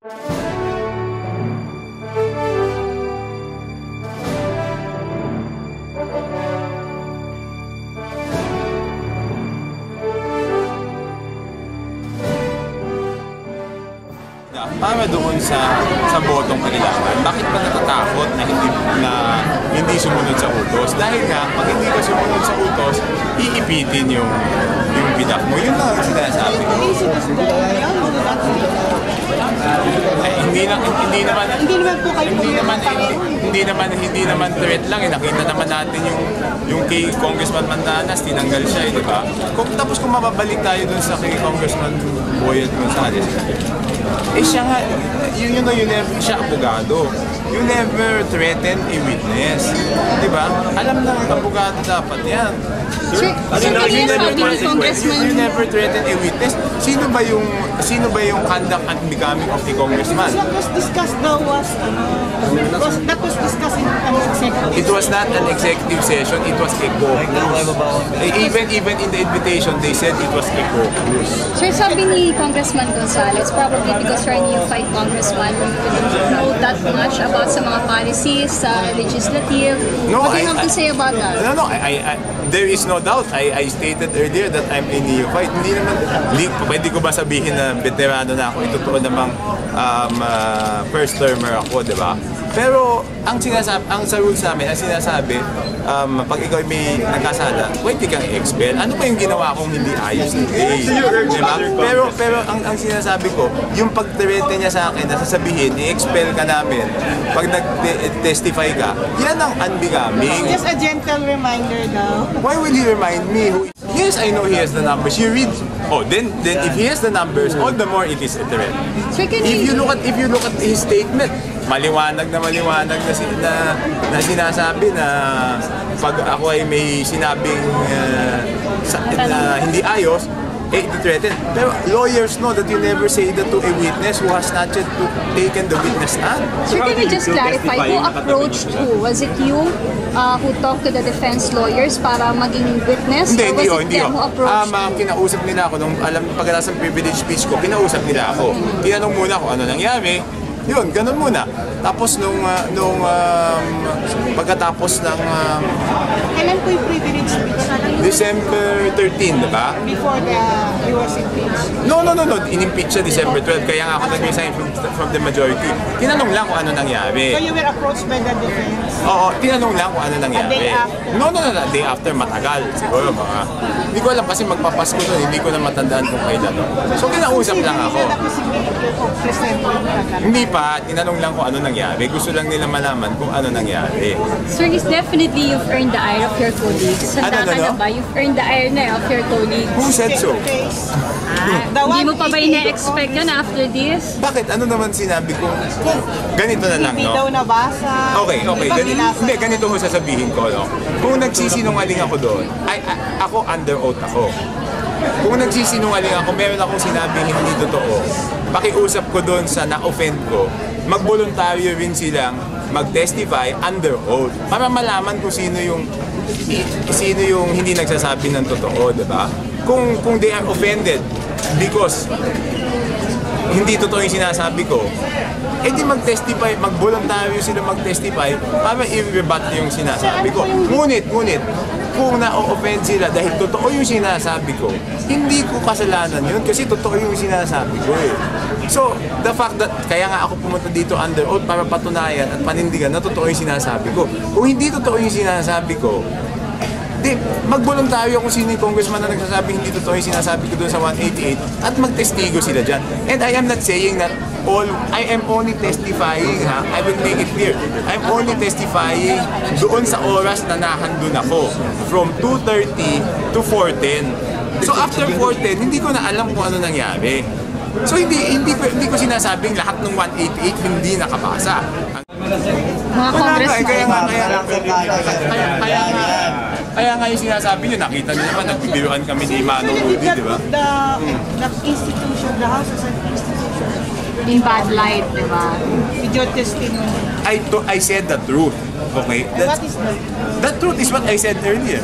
Para doon sa botong kailangan, bakit pa natatakot na hindi sumunod sa utos? Dahil nga, pag hindi ka sumunod sa utos, iipitin yung bidak mo. Yun lang ang sinasabi ko. Hindi naman threat lang. Nakita naman natin yung kay Congressman Mandanas, tinanggal siya, di ba? Tapos kung mababalik tayo dun sa kay Congressman Boyet Gonzales, siya nga, siya abogado. You never threaten a witness. Di ba? Alam ng abogado dapat yan. You never threaten a witness. Sino ba yung conduct and becoming of the congressman? What was discussed though that was discussed in an executive. It was not an executive session, it was a caucus. Even in the invitation, they said it was a caucus. Sir, sabi ni Congressman Gonzales, probably because you're a neophyte congressman, you couldn't know that much about sa mga policies sa legislative. What do you have to say about that? No, there is no doubt. I stated earlier that I'm a neophyte. Pwede ko ba sabihin na veterano na ako? Ito totoo namang first termer ako, di ba? Pero ang sa rules namin, ang sinasabi, pag ikaw may nagkasala, pwede kang i-expel. Ano ba yung ginawa kong hindi ayos? Diba? Pero ang sinasabi ko, yung pag-threaten niya sa akin, na sasabihin, i-expel ka namin, pag nag-testify ka, yan ang unbecoming. Just a gentle reminder daw. Why will he remind me? Yes, I know he has the numbers. You read. Oh, then if he has the numbers, all the more it is a threat. If you look at his statement, maliwanag na sinasabi na pag ako ay may sinabing na hindi ayos, ito-threaten. Pero lawyers know that you never say that to a witness who has not yet taken the witness stand. Sir, can you just clarify, who approached who? Was it you who talked to the defense lawyers para maging witness? Hindi who approached you? Kinausap nila ako, pagkatapos ng privilege speech ko, kinausap nila ako. Tinanong muna ko ano nangyari. Yun, ganun muna. Tapos pagkatapos ng Kailan po yung privilege speech? December 13, di ba? Before he was impeached? No. In-impeach siya December 12. Kaya nga ako nag-resign from the majority. Tinanong lang kung ano nangyari. So you were approached by the defense? Oo, tinanong lang kung ano nangyari. A day after? No. Day after, matagal. Siguro mga... Hindi ko alam kasi magpapasko doon. Hindi ko na matandaan kung kailan. So kinausap lang ako. Hindi pa. Tinanong lang kung ano nangyari. Gusto lang nila malaman kung ano nangyari. Sir, it's definitely you've earned the ire of your colleagues. Handa ka na ba? You've earned the ire na of your colleagues. Who said so? Hindi mo pa ba ina-expect yun after this? Bakit? Ano naman sinabi ko? Ganito na lang, Hindi no? daw nabasa. Okay. Ganito ko sasabihin ko, no? Kung nagsisinungaling ako doon, ako under oath ako. Kung nagsisinungaling ako, meron akong sinabing hindi totoo, pakiusap ko doon sa na-offend ko, magboluntaryo rin silang mag-testify under oath para malaman kung sino yung hindi nagsasabi ng totoo, di ba? Kung they are offended because hindi totoo yung sinasabi ko, di mag-testify, mag-voluntaryo sila mag-testify para i-rebut yung sinasabi ko. Ngunit, kung na-offend sila dahil totoo yung sinasabi ko, hindi ko kasalanan yun kasi totoo yung sinasabi ko eh. So, the fact that, kaya nga ako pumunta dito under oath para patunayan at panindigan na totoo yung sinasabi ko. Kung hindi totoo yung sinasabi ko, magboluntaryo kung sino yung congressman na nagsasabi hindi totoo yung sinasabi ko doon sa 188 at magtestigo sila dyan. And I am not saying that I am only testifying, ha? I will make it clear. I'm only testifying doon sa oras na nahandun ako from 2:30 to 4:10. So after 4:10, hindi ko na alam kung ano nangyari. So hindi ko sinasabing lahat ng 188 hindi nakabasa. Mga congressman. Kaya nga yung sinasabi nyo, nakita nyo naman, nagbibiruan kami ni Manong Rudy, di ba? The institution, the House as an institution. In bad light, di ba? With your testimony. I said the truth, okay? And what is the truth? The truth is what I said earlier.